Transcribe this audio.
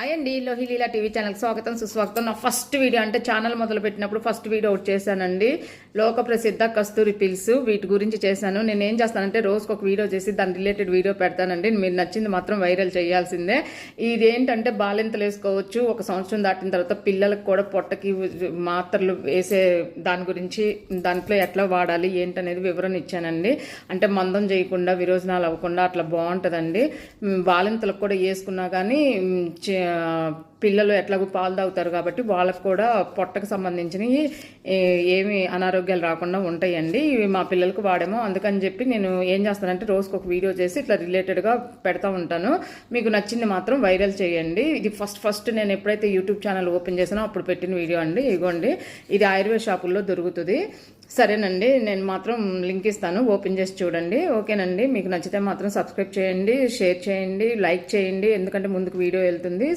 Hi అండి, లోహిలీలా TV ఛానల్కి స్వాగతం సుస్వాగతం. నా ఫస్ట్ వీడియో అంటే ఛానల్ మొదలు పెట్టినప్పుడు ఫస్ట్ వీడియో ఒకటి చేశానండి. లోక ప్రసిద్ధ కస్తూరి పిల్స్ వీటి గురించి చేశాను. నేను ఏం చేస్తానంటే రోజుకు ఒక వీడియో చేసి దాని రిలేటెడ్ వీడియో పెడతానండి. మీరు నచ్చింది మాత్రం వైరల్ చేయాల్సిందే. ఇదేంటంటే బాలింతలు వేసుకోవచ్చు. 1 సంవత్సరం దాటిన తర్వాత పిల్లలకు కూడా పొట్టకి మాత్రలు వేసే దాని గురించి, దాంట్లో ఎట్లా వాడాలి ఏంటనేది వివరణ ఇచ్చానండి. అంటే మందం చేయకుండా, విరోచనాలు అవ్వకుండా అట్లా బాగుంటుందండి. బాలింతలకు కూడా వేసుకున్నా కానీ పిల్లలు ఎట్లాగో పాలు తాగుతారు కాబట్టి వాళ్ళకు కూడా పొట్టకు సంబంధించినవి ఏమి అనారోగ్యాలు రాకుండా ఉంటాయండి. ఇవి మా పిల్లలకు వాడేమో, అందుకని చెప్పి నేను ఏం చేస్తానంటే రోజుకు ఒక వీడియో చేసి ఇట్లా రిలేటెడ్గా పెడతా ఉంటాను. మీకు నచ్చింది మాత్రం వైరల్ చేయండి. ఇది ఫస్ట్ నేను ఎప్పుడైతే యూట్యూబ్ ఛానల్ ఓపెన్ చేసానో అప్పుడు పెట్టిన వీడియో అండి. ఇగోండి, ఇది ఆయుర్వేద షాపుల్లో దొరుకుతుంది. సరేనండి, నేను మాత్రం లింక్ ఇస్తాను, ఓపెన్ చేసి చూడండి. ఓకేనండి, మీకు నచ్చితే మాత్రం సబ్స్క్రైబ్ చేయండి, షేర్ చేయండి, లైక్ చేయండి, ఎందుకంటే ముందుకు వీడియో వెళ్తుంది.